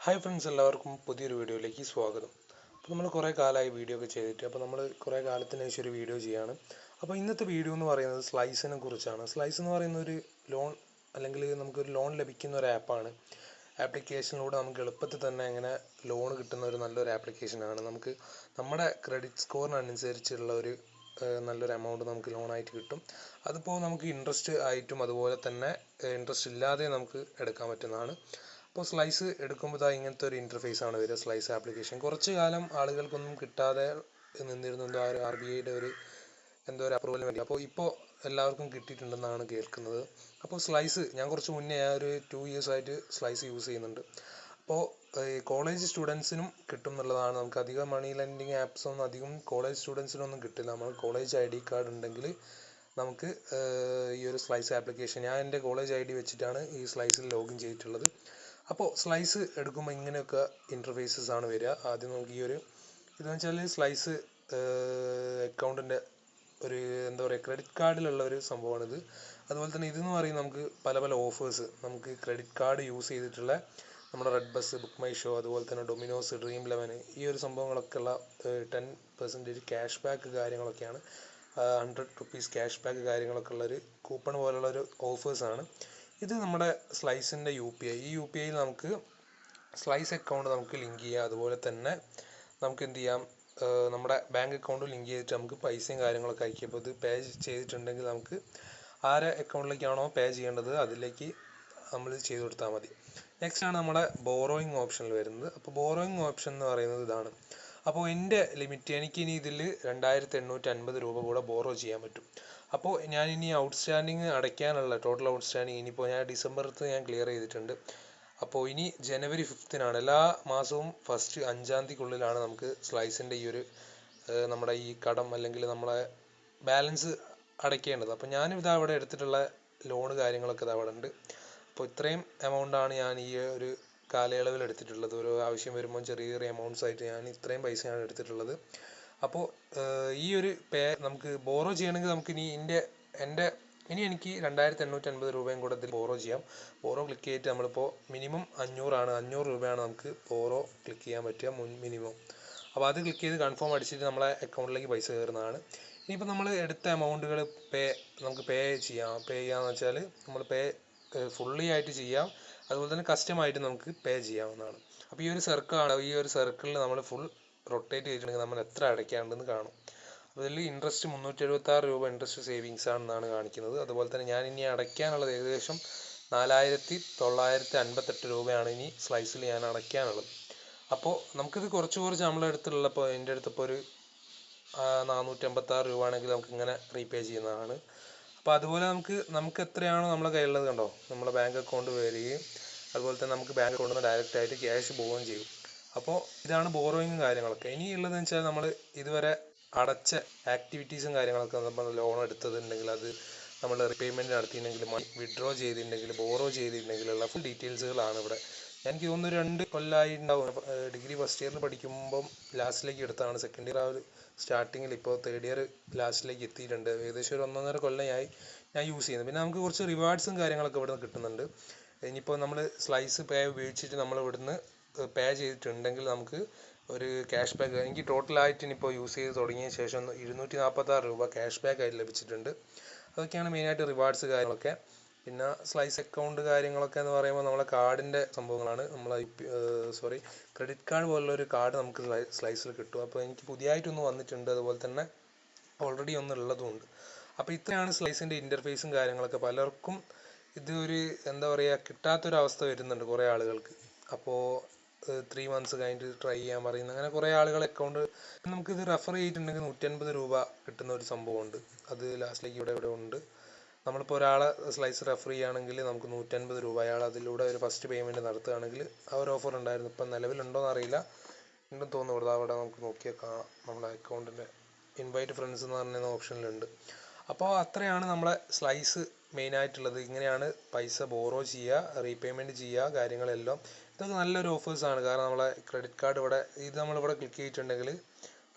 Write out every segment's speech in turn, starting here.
Hi friends, എല്ലാവർക്കും പുതിയൊരു വീഡിയോയിലേക്ക് സ്വാഗതം. അപ്പോൾ നമ്മൾ കുറേ കാലമായി വീഡിയോ ഒക്കെ ചെയ്തിട്ട്, അപ്പോൾ നമ്മൾ കുറേ കാലത്തിന് ശേഷം ഒരു വീഡിയോ ചെയ്യാണ്. അപ്പോൾ ഇന്നത്തെ വീഡിയോ എന്ന് പറയുന്നത് സ്ലൈസിനെ കുറിച്ചാണ്. സ്ലൈസ് എന്ന് പറയുന്ന ഒരു ലോൺ അല്ലെങ്കിൽ നമുക്കൊരു ലോൺ ലഭിക്കുന്ന ഒരു ആപ്പാണ്. ആപ്ലിക്കേഷനിലൂടെ നമുക്ക് എളുപ്പത്തിൽ തന്നെ എങ്ങനെ ലോൺ കിട്ടുന്ന ഒരു നല്ലൊരു ആപ്ലിക്കേഷനാണ്. നമുക്ക് നമ്മുടെ ക്രെഡിറ്റ് സ്കോറിനനുസരിച്ചുള്ള ഒരു നല്ലൊരു എമൗണ്ട് നമുക്ക് ലോണായിട്ട് കിട്ടും. അതിപ്പോൾ നമുക്ക് ഇൻട്രസ്റ്റ് ആയിട്ടും അതുപോലെ തന്നെ ഇൻട്രസ്റ്റ് ഇല്ലാതെ നമുക്ക് എടുക്കാൻ പറ്റുന്നതാണ്. അപ്പോൾ സ്ലൈസ് എടുക്കുമ്പോൾ ഇങ്ങനത്തെ ഒരു ഇൻ്റർഫേസ് ആണ് വരിക. സ്ലൈസ് ആപ്ലിക്കേഷൻ കുറച്ച് കാലം ആളുകൾക്കൊന്നും കിട്ടാതെ നിന്നിരുന്നു. എന്തോ RBIയുടെ എന്തോ ഒരു അപ്രൂവൽ വേണ്ടി. ഇപ്പോൾ എല്ലാവർക്കും കിട്ടിയിട്ടുണ്ടെന്നാണ് കേൾക്കുന്നത്. അപ്പോൾ സ്ലൈസ് ഞാൻ കുറച്ച് മുന്നേ ഒരു 2 years ആയിട്ട് സ്ലൈസ് യൂസ് ചെയ്യുന്നുണ്ട്. അപ്പോൾ കോളേജ് സ്റ്റുഡൻസിനും കിട്ടും എന്നുള്ളതാണ്. നമുക്ക് അധികം മണി ലെൻഡിങ് ആപ്സ് ഒന്നും അധികം കോളേജ് സ്റ്റുഡൻസിനൊന്നും കിട്ടില്ല. നമ്മൾ കോളേജ് ID കാർഡ് ഉണ്ടെങ്കിൽ നമുക്ക് ഈ ഒരു സ്ലൈസ് ആപ്ലിക്കേഷൻ, ഞാൻ എൻ്റെ കോളേജ് ID വെച്ചിട്ടാണ് ഈ സ്ലൈസിൽ ലോഗിൻ ചെയ്തിട്ടുള്ളത്. അപ്പോൾ സ്ലൈസ് എടുക്കുമ്പോൾ ഇങ്ങനെയൊക്കെ ഇൻ്റർഫേസസ് ആണ് വരിക. ആദ്യം നമുക്ക് ഇതെന്ന് വെച്ചാൽ സ്ലൈസ് അക്കൗണ്ടിൻ്റെ ഒരു എന്താ പറയുക, ക്രെഡിറ്റ് കാർഡിലുള്ള ഒരു സംഭവമാണിത്. അതുപോലെ തന്നെ ഇതെന്ന് പറയുന്നത് നമുക്ക് പല പല ഓഫേഴ്സ്, നമുക്ക് ക്രെഡിറ്റ് കാർഡ് യൂസ് ചെയ്തിട്ടുള്ള നമ്മുടെ red bus, book my show, അതുപോലെ തന്നെ ഡൊമിനോസ്, Dream11 ഈ ഒരു സംഭവങ്ങളൊക്കെ ഉള്ള 10% ക്യാഷ് ബാക്ക് കാര്യങ്ങളൊക്കെയാണ്. 100 rupees ക്യാഷ് ബാക്ക് കാര്യങ്ങളൊക്കെ ഉള്ളൊരു കൂപ്പൺ പോലുള്ള ഒരു ഓഫേഴ്സാണ്. ഇത് നമ്മുടെ സ്ലൈസിൻ്റെ UPI. ഈ UPIയിൽ നമുക്ക് സ്ലൈസ് അക്കൗണ്ട് നമുക്ക് ലിങ്ക് ചെയ്യാം. അതുപോലെ തന്നെ നമുക്ക് എന്ത് ചെയ്യാം, നമ്മുടെ ബാങ്ക് അക്കൗണ്ട് ലിങ്ക് ചെയ്തിട്ട് നമുക്ക് പൈസയും കാര്യങ്ങളൊക്കെ അയക്കാം. അപ്പോൾ ഇത് പേ ചെയ്തിട്ടുണ്ടെങ്കിൽ നമുക്ക് ആരെ അക്കൗണ്ടിലേക്കാണോ പേ ചെയ്യേണ്ടത് അതിലേക്ക് നമ്മൾ ചെയ്ത് കൊടുത്താൽ മതി. നെക്സ്റ്റ് ആണ് നമ്മുടെ ബോറോയിങ് ഓപ്ഷനിൽ വരുന്നത്. അപ്പോൾ ബോറോയിങ് ഓപ്ഷൻ എന്ന് പറയുന്നത് ഇതാണ്. അപ്പോൾ എൻ്റെ ലിമിറ്റ്, എനിക്കിനി ഇതിൽ 2850 രൂപ കൂടെ ബോറോ ചെയ്യാൻ പറ്റും. അപ്പോൾ ഞാനിനി ഔട്ട്സ്റ്റാൻഡിങ് അടയ്ക്കാനുള്ള ടോട്ടൽ ഔട്ട്സ്റ്റാൻഡിങ് ഇനിയിപ്പോൾ ഞാൻ ഡിസംബറിൽ ഞാൻ ക്ലിയർ ചെയ്തിട്ടുണ്ട്. അപ്പോൾ ഇനി January 5th എല്ലാ മാസവും ഫസ്റ്റ് 5ാം തീയതിക്കുള്ളിലാണ് നമുക്ക് സ്ലൈസിൻ്റെ ഈ ഒരു നമ്മുടെ ഈ കടം അല്ലെങ്കിൽ നമ്മളെ ബാലൻസ് അടയ്ക്കേണ്ടത്. അപ്പോൾ ഞാനിത് അവിടെ എടുത്തിട്ടുള്ള ലോണ് കാര്യങ്ങളൊക്കെ ഇത് അവിടെ ഉണ്ട്. അപ്പോൾ ഇത്രയും എമൗണ്ടാണ് ഞാൻ ഈ ഒരു കാലയളവിൽ എടുത്തിട്ടുള്ളത്. ഒരു ആവശ്യം വരുമ്പോൾ ചെറിയ ചെറിയ എമൗണ്ട്സ് ആയിട്ട് ഞാൻ ഇത്രയും പൈസയാണ് എടുത്തിട്ടുള്ളത്. അപ്പോൾ ഈ ഒരു നമുക്ക് ബോറോ ചെയ്യണമെങ്കിൽ നമുക്ക് ഇനി എനിക്ക് 2850 രൂപയും കൂടെ ഇതിൽ ബോറോ ചെയ്യാം. ബോറോ ക്ലിക്ക് ചെയ്തിട്ട് നമ്മളിപ്പോൾ മിനിമം 500 രൂപയാണ് നമുക്ക് ബോറോ ക്ലിക്ക് ചെയ്യാൻ പറ്റുക മിനിമം. അപ്പോൾ അത് ക്ലിക്ക് ചെയ്ത് കൺഫേം അടിച്ചിട്ട് നമ്മളെ അക്കൗണ്ടിലേക്ക് പൈസ കയറുന്നതാണ്. ഇനിയിപ്പോൾ നമ്മൾ എടുത്ത എമൗണ്ടുകൾ നമുക്ക് പേ ചെയ്യാമെന്ന് വെച്ചാൽ നമ്മൾ ഫുള്ളി ആയിട്ട് ചെയ്യാം. അതുപോലെ തന്നെ കസ്റ്റമായിട്ട് നമുക്ക് പേ ചെയ്യാവുന്നതാണ്. അപ്പോൾ ഈ ഒരു സർക്കിളിൽ നമ്മൾ ഫുൾ റൊട്ടേറ്റ് ചെയ്തിട്ടുണ്ടെങ്കിൽ നമ്മൾ എത്ര അടയ്ക്കാണ്ടെന്ന് കാണും. അതിൽ ഇൻട്രസ്റ്റ് 376 രൂപ ഇൻട്രസ്റ്റ് സേവിങ്സ് ആണെന്നാണ് കാണിക്കുന്നത്. അതുപോലെ തന്നെ ഞാൻ ഇനി അടയ്ക്കാനുള്ളത് ഏകദേശം 4958 രൂപയാണ് ഇനി സ്ലൈസിൽ ഞാൻ അടയ്ക്കാനുള്ളത്. അപ്പോൾ നമുക്കിത് കുറച്ച് നമ്മളെ അടുത്തുള്ളപ്പോൾ എൻ്റെ അടുത്തിപ്പോൾ ഒരു 486 രൂപ ആണെങ്കിൽ നമുക്ക് ഇങ്ങനെ റീപേ ചെയ്യുന്നതാണ്. അപ്പോൾ അതുപോലെ നമുക്ക് എത്രയാണോ നമ്മളെ കയ്യിലുള്ളത് കണ്ടോ, നമ്മളെ ബാങ്ക് അക്കൗണ്ട് വരികയും അതുപോലെ തന്നെ നമുക്ക് ബാങ്ക് അക്കൗണ്ടിൽ നിന്ന് ഡയറക്റ്റ് ആയിട്ട് ക്യാഷ് പോവുകയും ചെയ്യും. അപ്പോൾ ഇതാണ് ബോറോയിങ്ങും കാര്യങ്ങളൊക്കെ. ഇനിയുള്ളതെന്ന് വെച്ചാൽ നമ്മൾ ഇതുവരെ അടച്ച ആക്ടിവിറ്റീസും കാര്യങ്ങളൊക്കെ, നമ്മൾ ലോൺ എടുത്തതുണ്ടെങ്കിൽ അത് നമ്മൾ റീപേയ്മെൻറ്റ് നടത്തിയിട്ടുണ്ടെങ്കിൽ, മണി വിഡ്രോ ചെയ്തിട്ടുണ്ടെങ്കിൽ, ബോറോ ചെയ്തിട്ടുണ്ടെങ്കിലുള്ള ഫുൾ ഡീറ്റെയിൽസുകളാണ് ഇവിടെ. എനിക്ക് തോന്നുന്നു 2 കൊല്ലമായി ഉണ്ടാവും. ഡിഗ്രി ഫസ്റ്റ് ഇയറിൽ പഠിക്കുമ്പം ലാസ്റ്റിലേക്ക് എടുത്തതാണ്. സെക്കൻഡ് ഇയർ സ്റ്റാർട്ടിങ്ങിൽ, ഇപ്പോൾ തേർഡ് ഇയർ ലാസ്റ്റിലേക്ക് എത്തിയിട്ടുണ്ട്. ഏകദേശം ഒരു 1.5 കൊല്ലമായി ഞാൻ യൂസ് ചെയ്യുന്നത്. പിന്നെ നമുക്ക് കുറച്ച് റിവാർഡ്സും കാര്യങ്ങളൊക്കെ ഇവിടെ നിന്ന് കിട്ടുന്നുണ്ട്. ഇനിയിപ്പോൾ നമ്മൾ സ്ലൈസ് പേ ഉപയോഗിച്ചിട്ട് നമ്മൾ ഇവിടുന്ന് പേ ചെയ്തിട്ടുണ്ടെങ്കിൽ നമുക്ക് ഒരു ക്യാഷ് ബാക്ക്, എനിക്ക് ടോട്ടലായിട്ട് ഇനിയിപ്പോൾ യൂസ് ചെയ്ത് തുടങ്ങിയ ശേഷം 246 രൂപ ക്യാഷ് ബാക്ക് ആയിട്ട് ലഭിച്ചിട്ടുണ്ട്. അതൊക്കെയാണ് മെയിനായിട്ട് റിവാർഡ്സ് കാര്യങ്ങളൊക്കെ. പിന്നെ സ്ലൈസ് അക്കൗണ്ട് കാര്യങ്ങളൊക്കെ എന്ന് പറയുമ്പോൾ നമ്മളെ കാർഡിൻ്റെ സംഭവങ്ങളാണ്. ക്രെഡിറ്റ് കാർഡ് പോലുള്ള ഒരു കാർഡ് നമുക്ക് സ്ലൈസിൽ കിട്ടും. അപ്പോൾ എനിക്ക് പുതിയതായിട്ടൊന്ന് വന്നിട്ടുണ്ട്, അതുപോലെ തന്നെ ഓൾറെഡി ഒന്ന് ഉള്ളതുമുണ്ട്. അപ്പോൾ ഇത്രയാണ് സ്ലൈസിൻ്റെ ഇൻ്റർഫേസും കാര്യങ്ങളൊക്കെ. പലർക്കും ഇത് ഒരു എന്താ പറയുക, കിട്ടാത്തൊരവസ്ഥ വരുന്നുണ്ട് കുറേ ആളുകൾക്ക്. അപ്പോൾ 3 months കഴിഞ്ഞിട്ട് ട്രൈ ചെയ്യാൻ പറയുന്നത്, അങ്ങനെ കുറേ ആളുകൾ അക്കൗണ്ട് നമുക്കിത് റെഫർ ചെയ്തിട്ടുണ്ടെങ്കിൽ 150 രൂപ കിട്ടുന്ന ഒരു സംഭവമുണ്ട്. അത് ലാസ്റ്റിലേക്ക് ഇവിടെ ഉണ്ട്. നമ്മളിപ്പോൾ ഒരാളെ സ്ലൈസ് റെഫർ ചെയ്യുകയാണെങ്കിൽ നമുക്ക് 150 രൂപ, അയാൾ അതിലൂടെ ഒരു ഫസ്റ്റ് പേയ്മെൻറ്റ് നടത്തുകയാണെങ്കിൽ ആ ഒരു ഓഫർ ഉണ്ടായിരുന്നു. ഇപ്പം നിലവിലുണ്ടോയെന്ന് അറിയില്ല, ഉണ്ടെന്ന് തോന്നുന്നു. അവിടെ നമുക്ക് നോക്കിയാൽ കാണാം, നമ്മുടെ അക്കൗണ്ടിൻ്റെ ഇൻവൈറ്റ് ഫ്രണ്ട്സ് എന്ന് പറയുന്ന ഓപ്ഷനിലുണ്ട്. അപ്പോൾ അത്രയാണ് നമ്മളെ സ്ലൈസ് മെയിനായിട്ടുള്ളത്. ഇങ്ങനെയാണ് പൈസ ബോറോ ചെയ്യുക, റീപേയ്മെൻറ്റ് ചെയ്യുക, കാര്യങ്ങളെല്ലാം. ഇതൊക്കെ നല്ലൊരു ഓഫേഴ്സാണ്. കാരണം നമ്മളെ ക്രെഡിറ്റ് കാർഡ് നമ്മളിവിടെ ക്ലിക്ക് ചെയ്തിട്ടുണ്ടെങ്കിൽ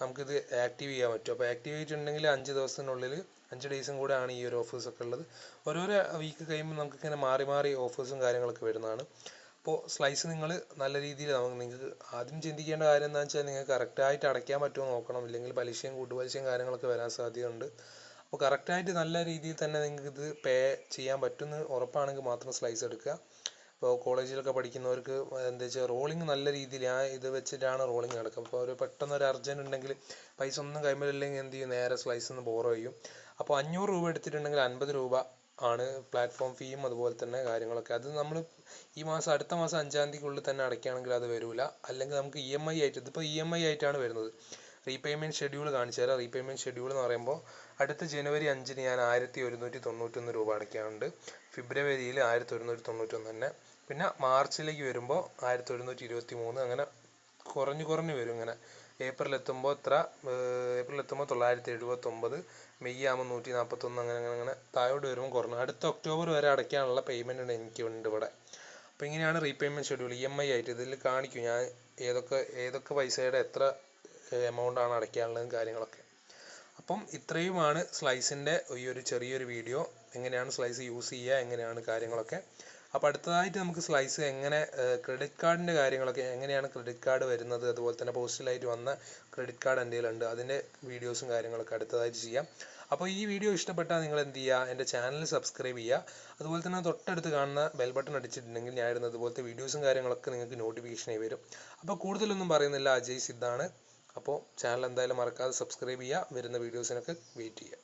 നമുക്കിത് ആക്റ്റീവ് ചെയ്യാൻ പറ്റും. അപ്പോൾ ആക്റ്റീവ് ചെയ്തിട്ടുണ്ടെങ്കിൽ 5 ദിവസത്തിനുള്ളിൽ 5 ഡേയ്സും കൂടെ ആണ് ഈ ഒരു ഓഫേഴ്സൊക്കെ ഉള്ളത്. ഓരോരോ വീക്ക് കഴിയുമ്പോൾ നമുക്കിങ്ങനെ മാറി ഓഫേഴ്സും കാര്യങ്ങളൊക്കെ വരുന്നതാണ്. അപ്പോൾ സ്ലൈസ് നിങ്ങൾ നല്ല രീതിയിൽ നിങ്ങൾക്ക് ആദ്യം ചിന്തിക്കേണ്ട കാര്യം എന്താണെന്ന് വെച്ചാൽ നിങ്ങൾക്ക് കറക്റ്റായിട്ട് അടയ്ക്കാൻ പറ്റുമോ നോക്കണം, ഇല്ലെങ്കിൽ പലിശയും കൂട്ടുപലിശയും കാര്യങ്ങളൊക്കെ വരാൻ സാധ്യതയുണ്ട്. അപ്പോൾ കറക്റ്റായിട്ട് നല്ല രീതിയിൽ തന്നെ നിങ്ങൾക്ക് ഇത് പേ ചെയ്യാൻ പറ്റുമെന്ന് ഉറപ്പാണെങ്കിൽ മാത്രം സ്ലൈസ് എടുക്കുക. ഇപ്പോൾ കോളേജിലൊക്കെ പഠിക്കുന്നവർക്ക് എന്താ വെച്ചാൽ റോളിങ് നല്ല രീതിയിൽ ഇത് വെച്ചിട്ടാണ് റോളിങ് നടക്കുക. അപ്പോൾ ഒരു പെട്ടെന്ന് ഒരു അർജൻറ്റ് ഉണ്ടെങ്കിൽ പൈസ ഒന്നും കൈമിലില്ലെങ്കിൽ എന്ത് ചെയ്യും, നേരെ സ്ലൈസിൽ നിന്ന് ബോറോ ചെയ്യും. അപ്പോൾ 500 രൂപ എടുത്തിട്ടുണ്ടെങ്കിൽ 50 രൂപ ആണ് പ്ലാറ്റ്ഫോം ഫീയും അതുപോലെ തന്നെ കാര്യങ്ങളൊക്കെ. അത് നമ്മൾ ഈ മാസം അടുത്ത മാസം 5-ാം തീയതിക്കുള്ളിൽ തന്നെ അടയ്ക്കുകയാണെങ്കിൽ അത് വരില്ല. അല്ലെങ്കിൽ നമുക്ക് EMI ആയിട്ട്, ഇതിപ്പോൾ EMI ആയിട്ടാണ് വരുന്നത്. റീപേയ്മെൻറ്റ് ഷെഡ്യൂൾ കാണിച്ചു തരാം. റീപേയ്മെൻറ്റ് ഷെഡ്യൂൾ എന്ന് പറയുമ്പോൾ അടുത്ത ജനുവരി 5-ന് ഞാൻ 1191 രൂപ അടയ്ക്കാനുണ്ട്. ഫെബ്രുവരിയിൽ 1191 തന്നെ. പിന്നെ മാർച്ചിലേക്ക് വരുമ്പോൾ 1123, അങ്ങനെ കുറഞ്ഞു വരും. ഇങ്ങനെ ഏപ്രിൽ എത്തുമ്പോൾ 979, മെയ് ആകുമ്പോൾ 141, അങ്ങനെ താഴോട്ട് വരുമ്പോൾ കുറഞ്ഞു. അടുത്ത ഒക്ടോബർ വരെ അടയ്ക്കാനുള്ള പേയ്മെൻറ്റ് എനിക്കുണ്ട് ഇവിടെ. അപ്പോൾ ഇങ്ങനെയാണ് റീപേയ്മെൻറ്റ് ഷെഡ്യൂൾ EMI ആയിട്ട്. ഇതിൽ കാണിക്കും ഞാൻ ഏതൊക്കെ പൈസയുടെ എത്ര എമൗണ്ടാണ് അടയ്ക്കാനുള്ളതും കാര്യങ്ങളൊക്കെ. അപ്പം ഇത്രയുമാണ് സ്ലൈസിൻ്റെ ഈ ഒരു ചെറിയൊരു വീഡിയോ. എങ്ങനെയാണ് സ്ലൈസ് യൂസ് ചെയ്യുക, എങ്ങനെയാണ് കാര്യങ്ങളൊക്കെ. അപ്പോൾ അടുത്തതായിട്ട് നമുക്ക് സ്ലൈസ് എങ്ങനെ ക്രെഡിറ്റ് കാർഡിൻ്റെ കാര്യങ്ങളൊക്കെ, എങ്ങനെയാണ് ക്രെഡിറ്റ് കാർഡ് വരുന്നത്, അതുപോലെ തന്നെ പോസ്റ്റലായിട്ട് വന്ന ക്രെഡിറ്റ് കാർഡ് എൻ്റെ കയ്യിലുണ്ട്, അതിൻ്റെ വീഡിയോസും കാര്യങ്ങളൊക്കെ അടുത്തതായിട്ട് ചെയ്യാം. അപ്പോൾ ഈ വീഡിയോ ഇഷ്ടപ്പെട്ടാൽ നിങ്ങൾ എന്ത് ചെയ്യുക, എൻ്റെ ചാനൽ സബ്സ്ക്രൈബ് ചെയ്യുക. അതുപോലെ തന്നെ തൊട്ടടുത്ത് കാണുന്ന ബെൽ ബട്ടൺ അടിച്ചിട്ടുണ്ടെങ്കിൽ ഞാൻ ഇടുന്ന അതുപോലത്തെ വീഡിയോസും കാര്യങ്ങളൊക്കെ നിങ്ങൾക്ക് നോട്ടിഫിക്കേഷനായി വരും. അപ്പോൾ കൂടുതലൊന്നും പറയുന്നില്ല, അജയ് സിദ്ധാണ്. അപ്പോൾ ചാനൽ എന്തായാലും മറക്കാതെ സബ്സ്ക്രൈബ് ചെയ്യുക. വരുന്ന വീഡിയോസിനൊക്കെ വെയിറ്റ് ചെയ്യുക.